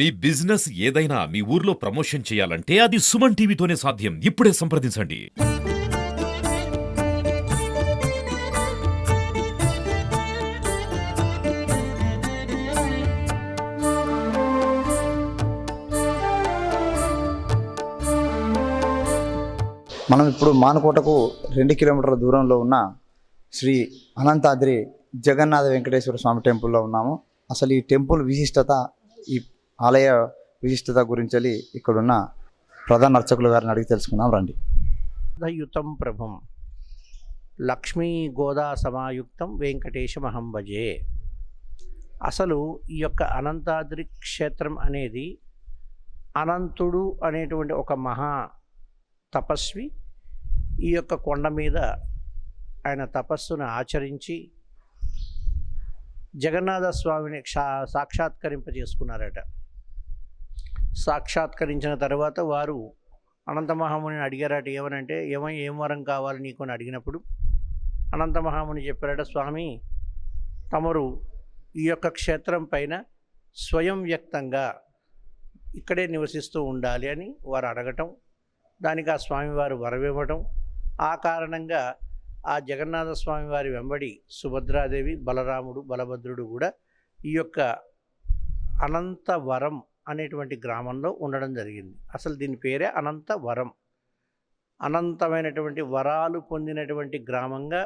మీ business ఏదైనా మీ ఊర్లో promotion చేయాలంటే అది సుమన్ టీవీతోనే సాధ్యం. ఇప్పుడే సంప్రదించండి. మనం ఇప్పుడు మానుకోటకు 2 కిలోమీటర్ల దూరంలో ఉన్న శ్రీ అనంతాద్రి జగన్నాథ వెంకటేశ్వర స్వామి టెంపుల్లో ఉన్నాము. అసలు ఈ టెంపుల్ విశిష్టత, ఈ ఆలయ విశిష్టత గురించి ఇక్కడున్న ప్రధాన అర్చకులు గారిని అడిగి తెలుసుకుందాం రండి. యుతం ప్రభం లక్ష్మీ గోదా సమాయుక్తం వెంకటేశమహం భజే. అసలు ఈ యొక్క అనంతాద్రి క్షేత్రం అనేది అనంతుడు అనేటువంటి ఒక మహా తపస్వి ఈ యొక్క కొండ మీద ఆయన తపస్సును ఆచరించి జగన్నాథ స్వామిని సాక్షాత్కరింపజేసుకున్నారట. సాక్షాత్కరించిన తర్వాత వారు అనంత మహాముని అడిగారట. ఏమనంటే ఏం వరం కావాలి నీకు అని అడిగినప్పుడు అనంత మహాముని చెప్పారట, స్వామి తమరు ఈ యొక్క క్షేత్రం పైన స్వయం వ్యక్తంగా ఇక్కడే నివసిస్తూ ఉండాలి అని వారు అడగటం, దానికి ఆ స్వామివారు వరమివ్వటం, ఆ కారణంగా ఆ జగన్నాథ స్వామి వారి వెంబడి సుభద్రాదేవి, బలరాముడు, బలభద్రుడు కూడా ఈ యొక్క అనంతవరం అనేటువంటి గ్రామంలో ఉండడం జరిగింది. అసలు దీని పేరే అనంతవరం. అనంతమైనటువంటి వరాలు పొందినటువంటి గ్రామంగా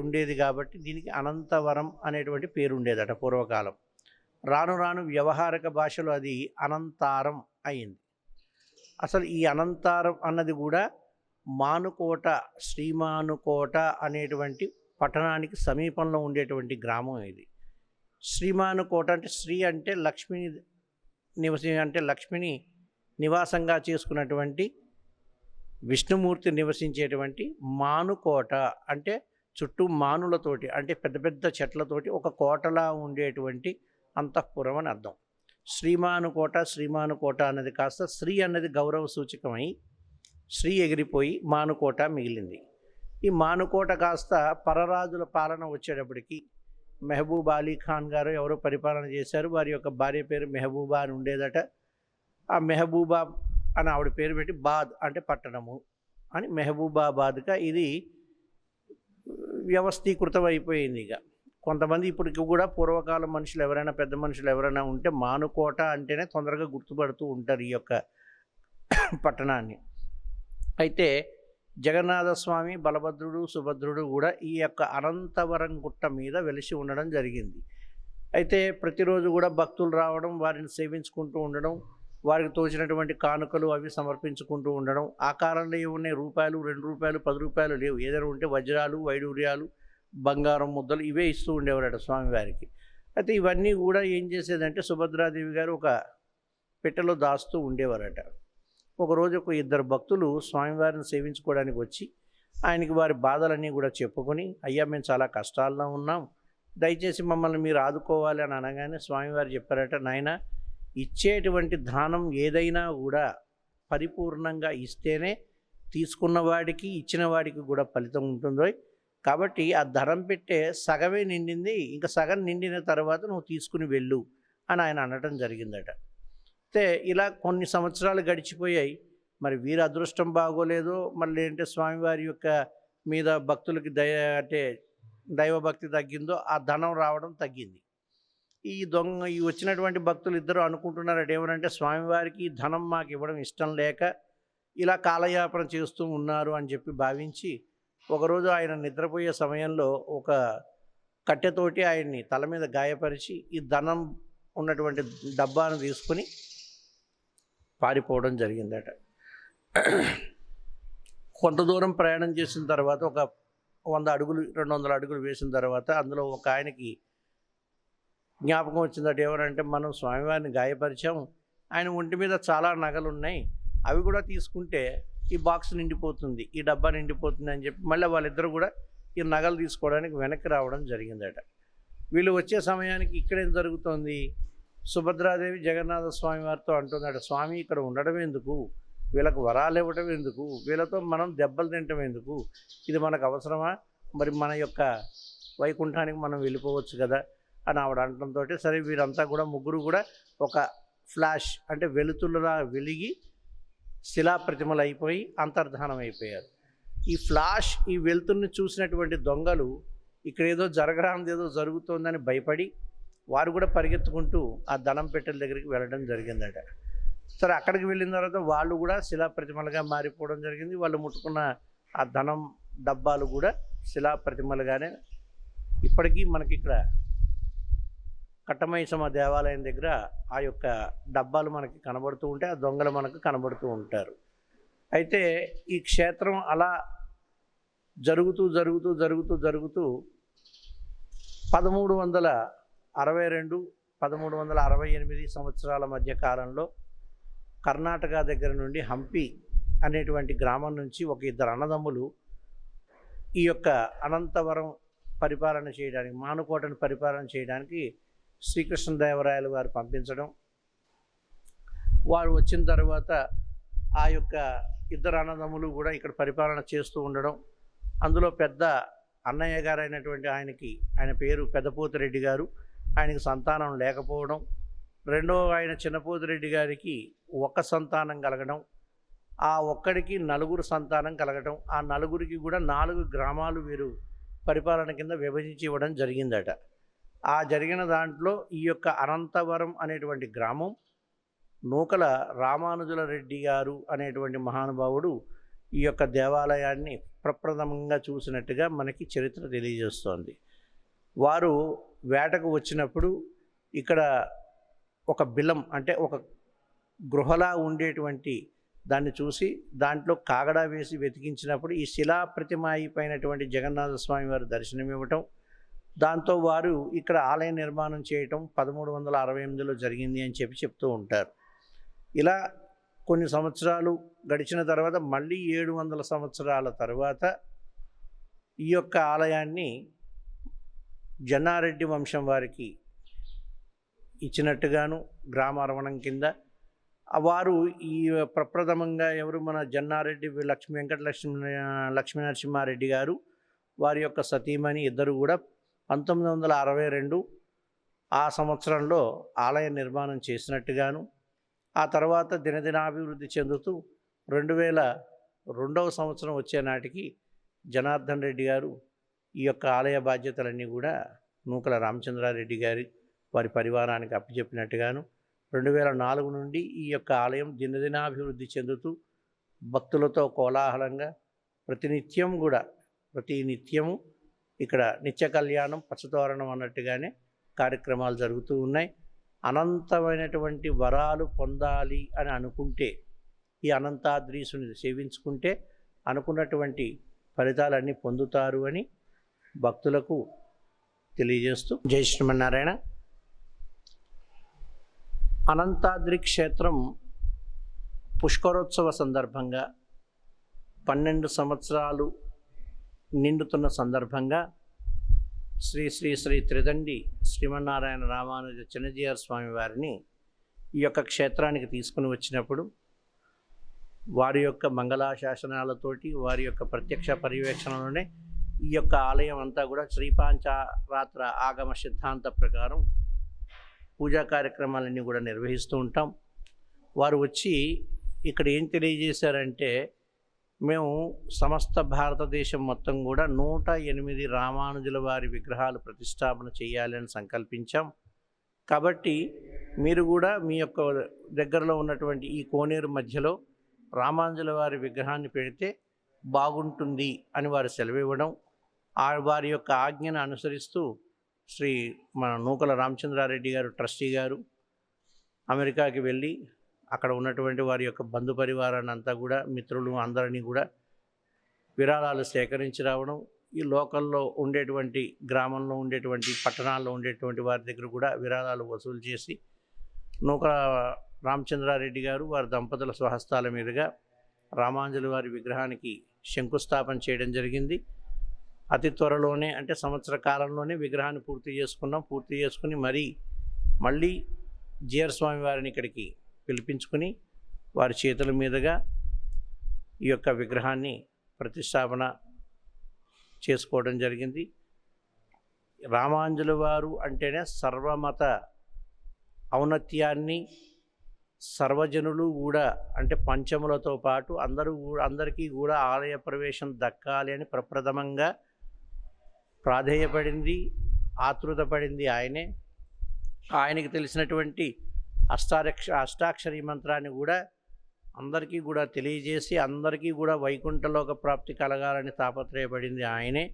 ఉండేది కాబట్టి దీనికి అనంతవరం అనేటువంటి పేరు ఉండేదట పూర్వకాలం. రాను రాను వ్యవహారిక భాషలో అది అనంతారం అయింది. అసలు ఈ అనంతారం అన్నది కూడా మానుకోట, శ్రీమానుకోట అనేటువంటి పట్టణానికి సమీపంలో ఉండేటువంటి గ్రామం ఇది. శ్రీమానుకోట అంటే శ్రీ అంటే లక్ష్మిని లక్ష్మిని నివాసంగా చేసుకున్నటువంటి విష్ణుమూర్తి నివసించేటువంటి మానుకోట అంటే చుట్టూ మానులతోటి అంటే పెద్ద పెద్ద చెట్లతోటి ఒక కోటలా ఉండేటువంటి అంతఃపురం అని అర్థం. శ్రీమానుకోట అన్నది కాస్త శ్రీ అన్నది గౌరవ సూచకమై శ్రీ ఎగిరిపోయి మానుకోట మిగిలింది. ఈ మానుకోట కాస్త పరరాజుల పాలన వచ్చేటప్పటికి మెహబూబ్ అలీ ఖాన్ గారు ఎవరో పరిపాలన చేశారు. వారి యొక్క భార్య పేరు మెహబూబా అని ఉండేదట. ఆ మెహబూబా అని ఆవిడ పేరు పెట్టి బాద్ అంటే పట్టణము అని మెహబూబాబాద్గా ఇది వ్యవస్థీకృతం అయిపోయింది. ఇక కొంతమంది ఇప్పటికి కూడా పూర్వకాలం మనుషులు ఎవరైనా, పెద్ద మనుషులు ఎవరైనా ఉంటే మానుకోట అంటేనే తొందరగా గుర్తుపడుతూ ఉంటారు ఈ యొక్క పట్టణాన్ని. అయితే జగన్నాథ స్వామి, బలభద్రుడు, సుభద్రుడు కూడా ఈ యొక్క అనంతవరం గుట్ట మీద వెలిసి ఉండడం జరిగింది. అయితే ప్రతిరోజు కూడా భక్తులు రావడం, వారిని సేవించుకుంటూ ఉండడం, వారికి తోచినటువంటి కానుకలు అవి సమర్పించుకుంటూ ఉండడం. ఆ కాలంలో ఏమున్నాయి, రూపాయలు, 2 రూపాయలు, 10 రూపాయలు లేవు. ఏదైనా ఉంటే వజ్రాలు, వైడూర్యాలు, బంగారం ముద్దలు ఇవే ఇస్తూ ఉండేవారట స్వామివారికి. అయితే ఇవన్నీ కూడా ఏం చేసేదంటే సుభద్రాదేవి గారు ఒక పెట్టెలో దాస్తూ ఉండేవారట. ఒకరోజు ఒక 2 భక్తులు స్వామివారిని సేవించుకోవడానికి వచ్చి ఆయనకి వారి బాధలన్నీ కూడా చెప్పుకొని, అయ్యా మేము చాలా కష్టాల్లో ఉన్నాం, దయచేసి మమ్మల్ని మీరు ఆదుకోవాలి అని అనగానే స్వామివారు చెప్పారట, నాయన ఇచ్చేటువంటి దానం ఏదైనా కూడా పరిపూర్ణంగా ఇస్తేనే తీసుకున్న వాడికి, ఇచ్చిన వాడికి కూడా ఫలితం ఉంటుందో, కాబట్టి ఆ ధనం పెట్టే సగమే నిండింది, ఇంకా సగం నిండిన తర్వాత నువ్వు తీసుకుని వెళ్ళు అని ఆయన అనడం జరిగిందట. అయితే ఇలా కొన్ని సంవత్సరాలు గడిచిపోయాయి. మరి వీరి అదృష్టం బాగోలేదో మళ్ళీ అంటే స్వామివారి యొక్క మీద భక్తులకి దైవభక్తి తగ్గిందో ఆ ధనం రావడం తగ్గింది. ఈ వచ్చినటువంటి భక్తులు ఇద్దరు అనుకుంటున్నారట, ఏమనంటే స్వామివారికి ధనం మాకు ఇవ్వడం ఇష్టం లేక ఇలా కాలయాపన చేస్తూ ఉన్నారు అని చెప్పి భావించి ఒకరోజు ఆయన నిద్రపోయే సమయంలో ఒక కట్టెతోటి ఆయన్ని తల మీద గాయపరిచి ఈ ధనం ఉన్నటువంటి డబ్బాను తీసుకుని పారిపోవడం జరిగిందట. కొంత దూరం ప్రయాణం చేసిన తర్వాత ఒక 100 అడుగులు 200 అడుగులు వేసిన తర్వాత అందులో ఒక ఆయనకి జ్ఞాపకం వచ్చిందట. ఏమనంటే మనం స్వామివారిని గాయపరిచాం, ఆయన ఒంటి మీద చాలా నగలు ఉన్నాయి, అవి కూడా తీసుకుంటే ఈ బాక్స్ నిండిపోతుంది, ఈ డబ్బా నిండిపోతుంది అని చెప్పి మళ్ళీ వాళ్ళిద్దరూ కూడా ఈ నగలు తీసుకోవడానికి వెనక్కి రావడం జరిగిందట. వీళ్ళు వచ్చే సమయానికి ఇక్కడేం జరుగుతోంది, సుభద్రాదేవి జగన్నాథ స్వామి వారితో అంటున్నాడు, స్వామి ఇక్కడ ఉండడం ఎందుకు, వీళ్ళకు వరాలు ఇవ్వడం ఎందుకు, వీళ్ళతో మనం దెబ్బలు తినటం ఎందుకు, ఇది మనకు అవసరమా, మరి మన యొక్క వైకుంఠానికి మనం వెళ్ళిపోవచ్చు కదా అని ఆవిడ అనడంతో సరే వీరంతా కూడా ముగ్గురు కూడా ఒక ఫ్లాష్ అంటే వెలుతురులా వెలిగి శిలాప్రతిమలు అయిపోయి అంతర్ధానం అయిపోయారు. ఈ వెలుతురుని చూసినటువంటి దొంగలు ఇక్కడ ఏదో జరగరాంది ఏదో జరుగుతోందని భయపడి వారు కూడా పరిగెత్తుకుంటూ ఆ ధనం పెట్టెల దగ్గరికి వెళ్ళడం జరిగిందట. సరే, అక్కడికి వెళ్ళిన తర్వాత వాళ్ళు కూడా శిలాప్రతిమలుగా మారిపోవడం జరిగింది. వాళ్ళు ముట్టుకున్న ఆ ధనం డబ్బాలు కూడా శిలాప్రతిమలుగానే ఇప్పటికీ మనకి ఇక్కడ కట్టమైసమ్మ దేవాలయం దగ్గర ఆ యొక్క డబ్బాలు మనకి కనబడుతూ ఉంటాయి, ఆ దొంగలు మనకు కనబడుతూ ఉంటారు. అయితే ఈ క్షేత్రం అలా జరుగుతూ 1362 1368 సంవత్సరాల మధ్య కాలంలో కర్ణాటక దగ్గర నుండి హంపి అనేటువంటి గ్రామం నుంచి ఒక ఇద్దరు అన్నదమ్ములు ఈ యొక్క అనంతవరం పరిపాలన చేయడానికి, మానుకోటను పరిపాలన చేయడానికి శ్రీకృష్ణదేవరాయలు వారు పంపించడం, వారు వచ్చిన తర్వాత ఆ యొక్క ఇద్దరు అన్నదమ్ములు కూడా ఇక్కడ పరిపాలన చేస్తూ ఉండడం, అందులో పెద్ద అన్నయ్య గారు అయినటువంటి ఆయన పేరు పెద్దపోతిరెడ్డి గారు, ఆయనకి సంతానం లేకపోవడం, రెండో ఆయన చిన్నపోతిరెడ్డి గారికి ఒక్క సంతానం కలగడం, ఆ ఒక్కడికి 4 సంతానం కలగడం, ఆ 4కి కూడా 4 గ్రామాలు వీరు పరిపాలన కింద విభజించి ఇవ్వడం జరిగిందట. ఆ జరిగిన దాంట్లో ఈ యొక్క అనంతవరం అనేటువంటి గ్రామం నూకల రామానుజుల రెడ్డి గారు అనేటువంటి మహానుభావుడు ఈ యొక్క దేవాలయాన్ని ప్రప్రథమంగా చూసినట్టుగా మనకి చరిత్ర తెలియజేస్తోంది. వారు వేటకు వచ్చినప్పుడు ఇక్కడ ఒక బిలం అంటే ఒక గృహలా ఉండేటువంటి దాన్ని చూసి దాంట్లో కాగడా వేసి వెతికించినప్పుడు ఈ శిలా ప్రతిమ అయిపోయినటువంటి జగన్నాథ స్వామి వారు దర్శనమివ్వటం, దాంతో వారు ఇక్కడ ఆలయ నిర్మాణం చేయటం 1368లో జరిగింది అని చెప్తూ ఉంటారు. ఇలా కొన్ని సంవత్సరాలు గడిచిన తర్వాత మళ్ళీ 700 సంవత్సరాల తర్వాత ఈ యొక్క ఆలయాన్ని జన్నారెడ్డి వంశం వారికి ఇచ్చినట్టుగాను గ్రామార్వణం కింద వారు ఈ ప్రప్రథమంగా ఎవరు మన జన్నారెడ్డి లక్ష్మీనరసింహారెడ్డి గారు వారి యొక్క సతీమణి ఇద్దరు కూడా 1962 ఆ సంవత్సరంలో ఆలయ నిర్మాణం చేసినట్టుగాను, ఆ తర్వాత దినదినాభివృద్ధి చెందుతూ 2002వ సంవత్సరం వచ్చే నాటికి జనార్దన్ రెడ్డి గారు ఈ యొక్క ఆలయ బాధ్యతలన్నీ కూడా నూకల రామచంద్రారెడ్డి గారి వారి పరివారానికి అప్పచెప్పినట్టుగాను 2004 నుండి ఈ యొక్క ఆలయం దినదినాభివృద్ధి చెందుతూ భక్తులతో కోలాహలంగా ప్రతి నిత్యము ఇక్కడ నిత్య కళ్యాణం పచ్చతోరణం అన్నట్టుగానే కార్యక్రమాలు జరుగుతూ ఉన్నాయి. అనంతమైనటువంటి వరాలు పొందాలి అని అనుకుంటే ఈ అనంతాద్రీసుని సేవించుకుంటే అనుకున్నటువంటి ఫలితాలన్నీ పొందుతారు అని భక్తులకు తెలియజేస్తూ జై శ్రీమన్నారాయణ. అనంతాద్రి క్షేత్రం పుష్కరోత్సవ సందర్భంగా 12 సంవత్సరాలు నిండుతున్న సందర్భంగా శ్రీ శ్రీ శ్రీ త్రిదండి శ్రీమన్నారాయణ రామానుజ చిన్నజీయర్ స్వామి వారిని ఈ యొక్క క్షేత్రానికి తీసుకుని వచ్చినప్పుడు వారి యొక్క మంగళాశాసనాలతోటి వారి యొక్క ప్రత్యక్ష పర్యవేక్షణలోనే ఈ యొక్క ఆలయం అంతా కూడా శ్రీపాంచారాత్ర ఆగమ సిద్ధాంత ప్రకారం పూజా కార్యక్రమాలన్నీ కూడా నిర్వహిస్తూ ఉంటాం. వారు వచ్చి ఇక్కడ ఏం తెలియజేశారంటే, మేము సమస్త భారతదేశం మొత్తం కూడా 108 రామానుజుల వారి విగ్రహాలు ప్రతిష్టాపన చేయాలని సంకల్పించాం. కాబట్టి మీరు కూడా మీ యొక్క దగ్గరలో ఉన్నటువంటి ఈ కోనేరు మధ్యలో రామానుజుల వారి విగ్రహాన్ని పెడితే బాగుంటుంది అని వారు సెలవివ్వడం, వారి యొక్క ఆజ్ఞను అనుసరిస్తూ మన నూకల రామచంద్రారెడ్డి గారు ట్రస్టీ గారు అమెరికాకి వెళ్ళి అక్కడ ఉన్నటువంటి వారి యొక్క బంధు పరివారాన్ని అంతా కూడా మిత్రులు అందరినీ కూడా విరాళాలు సేకరించి రావడం, ఈ లోకల్లో ఉండేటువంటి గ్రామంలో ఉండేటువంటి పట్టణాల్లో ఉండేటువంటి వారి దగ్గర కూడా విరాళాలు వసూలు చేసి నూకల రామచంద్రారెడ్డి గారు వారి దంపతుల స్వహస్తాల మీదుగా రామానుజుల వారి విగ్రహానికి శంకుస్థాపన చేయడం జరిగింది. అతి త్వరలోనే అంటే సంవత్సర కాలంలోనే విగ్రహాన్ని పూర్తి చేసుకుని మళ్ళీ జీయర్ స్వామి వారిని ఇక్కడికి పిలిపించుకుని వారి చేతుల మీదుగా ఈ యొక్క విగ్రహాన్ని ప్రతిష్టాపన చేసుకోవడం జరిగింది. రామానుజుల వారు అంటేనే సర్వమత ఔన్నత్యాన్ని సర్వజనులు కూడా అంటే పంచములతో పాటు అందరికీ కూడా ఆలయ ప్రవేశం దక్కాలి అని ప్రప్రథమంగా ప్రాధేయపడింది, ఆతృతపడింది ఆయనే. ఆయనకి తెలిసినటువంటి అష్టాక్షరీ మంత్రాన్ని కూడా అందరికీ కూడా తెలియజేసి అందరికీ కూడా వైకుంఠలోక ప్రాప్తి కలగాలని తాపత్రయపడింది ఆయనే.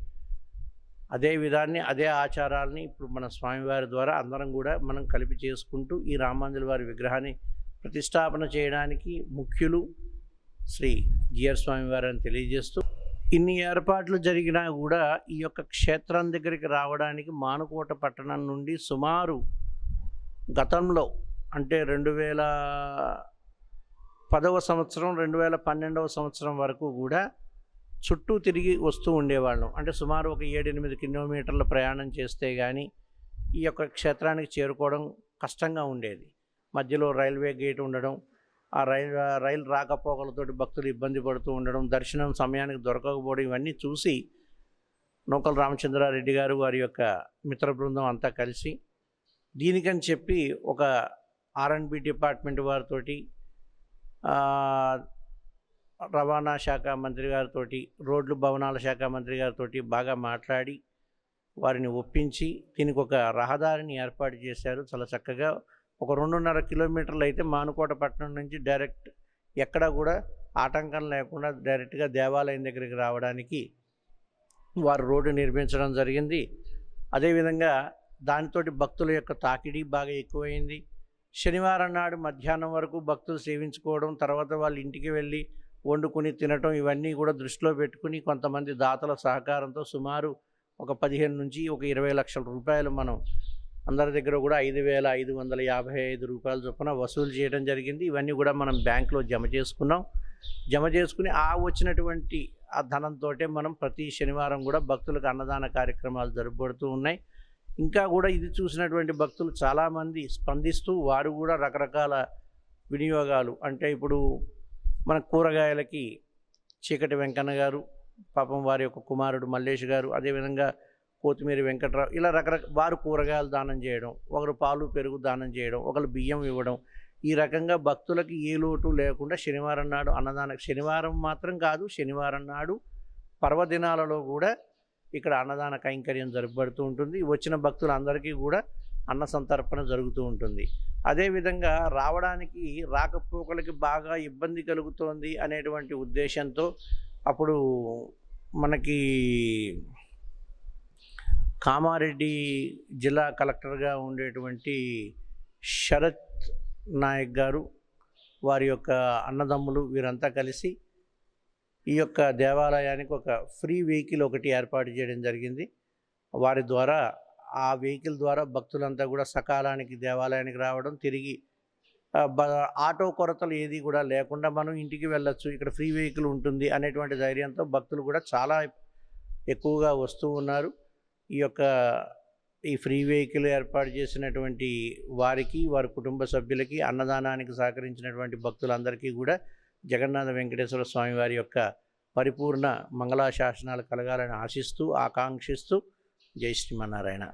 అదే విధాన్ని అదే ఆచారాలని ఇప్పుడు మన స్వామివారి ద్వారా అందరం కూడా మనం కలిపి చేసుకుంటూ ఈ రామాంజుల వారి విగ్రహాన్ని ప్రతిష్టాపన చేయడానికి ముఖ్యులు శ్రీ జిఆర్ స్వామివారు అని తెలియజేస్తూ, ఇన్ని ఏర్పాట్లు జరిగినా కూడా ఈ యొక్క క్షేత్రం దగ్గరికి రావడానికి మానుకోట పట్టణం నుండి సుమారు గతంలో అంటే 2010వ సంవత్సరం 2012వ సంవత్సరం వరకు కూడా చుట్టూ తిరిగి వస్తూ ఉండేవాళ్ళం. అంటే సుమారు ఒక 7-8 కిలోమీటర్ల ప్రయాణం చేస్తే కానీ ఈ యొక్క క్షేత్రానికి చేరుకోవడం కష్టంగా ఉండేది. మధ్యలో రైల్వే గేట్ ఉండడం, ఆ రైలు రాకపోకలతోటి భక్తులు ఇబ్బంది పడుతూ ఉండడం, దర్శనం సమయానికి దొరకకపోవడం, ఇవన్నీ చూసి నూకల రామచంద్రారెడ్డి గారు వారి యొక్క మిత్ర బృందం అంతా కలిసి దీనికని చెప్పి ఒక R&B డిపార్ట్మెంట్ వారితోటి, రవాణా శాఖ మంత్రి గారితో, రోడ్లు భవనాల శాఖ మంత్రి గారితో బాగా మాట్లాడి వారిని ఒప్పించి దీనికి ఒక రహదారిని ఏర్పాటు చేశారు. చాలా చక్కగా ఒక 2.5 కిలోమీటర్లు అయితే మానుకోట పట్టణం నుంచి డైరెక్ట్ ఎక్కడా కూడా ఆటంకం లేకుండా డైరెక్ట్గా దేవాలయం దగ్గరికి రావడానికి వారు రోడ్డు నిర్మించడం జరిగింది. అదేవిధంగా దానితోటి భక్తుల యొక్క తాకిడి బాగా ఎక్కువైంది. శనివారం నాడు మధ్యాహ్నం వరకు భక్తులు సేవించుకోవడం, తర్వాత వాళ్ళ ఇంటికి వెళ్ళి వండుకుని తినటం, ఇవన్నీ కూడా దృష్టిలో పెట్టుకుని కొంతమంది దాతల సహకారంతో సుమారు ఒక 15 నుంచి ఒక 20 లక్షల రూపాయలు మనం అందరి దగ్గర కూడా 5,555 రూపాయల చొప్పున వసూలు చేయడం జరిగింది. ఇవన్నీ కూడా మనం బ్యాంకులో జమ చేసుకున్నాం. జమ చేసుకుని వచ్చినటువంటి ఆ ధనంతో మనం ప్రతి శనివారం కూడా భక్తులకు అన్నదాన కార్యక్రమాలు జరుపుబడుతూ ఉన్నాయి. ఇంకా కూడా ఇది చూసినటువంటి భక్తులు చాలామంది స్పందిస్తూ వారు కూడా రకరకాల వినియోగాలు, అంటే ఇప్పుడు మన కూరగాయలకి చీకటి వెంకన్న గారు, పాపం వారి యొక్క కుమారుడు మల్లేష్ గారు, అదేవిధంగా కోతిమీరి వెంకట్రావు, ఇలా వారు కూరగాయలు దానం చేయడం, ఒకరు పాలు పెరుగు దానం చేయడం, ఒకరు బియ్యం ఇవ్వడం, ఈ రకంగా భక్తులకి ఏ లోటు లేకుండా శనివారం నాడు శనివారం మాత్రం కాదు, శనివారం నాడు పర్వదినాలలో కూడా ఇక్కడ అన్నదాన కైంకర్యం జరుపబడుతూ ఉంటుంది. వచ్చిన భక్తులందరికీ కూడా అన్న సంతర్పణ జరుగుతూ ఉంటుంది. అదేవిధంగా రావడానికి రాకపోకలకి బాగా ఇబ్బంది కలుగుతోంది అనేటువంటి ఉద్దేశంతో అప్పుడు మనకి కామారెడ్డి జిల్లా కలెక్టర్గా ఉండేటువంటి శరత్ నాయక్ గారు, వారి యొక్క అన్నదమ్ములు వీరంతా కలిసి ఈ యొక్క దేవాలయానికి ఒక ఫ్రీ వెహికల్ ఒకటి ఏర్పాటు చేయడం జరిగింది. వారి ద్వారా ఆ వెహికల్ ద్వారా భక్తులంతా కూడా సకాలానికి దేవాలయానికి రావడం, తిరిగి ఆటో కొరతలు ఏది కూడా లేకుండా మనం ఇంటికి వెళ్ళొచ్చు, ఇక్కడ ఫ్రీ వెహికల్ ఉంటుంది అనేటువంటి ధైర్యంతో భక్తులు కూడా చాలా ఎక్కువగా వస్తూ ఉన్నారు. ఈ ఫ్రీ వెహికల్ ఏర్పాటు చేసినటువంటి వారికి, వారి కుటుంబ సభ్యులకి, అన్నదానానికి సహకరించినటువంటి భక్తులందరికీ కూడా జగన్నాథ వెంకటేశ్వర స్వామి వారి యొక్క పరిపూర్ణ మంగళాశాసనాలు కలగాలని ఆశిస్తూ, ఆకాంక్షిస్తూ, జై శ్రీమన్నారాయణ.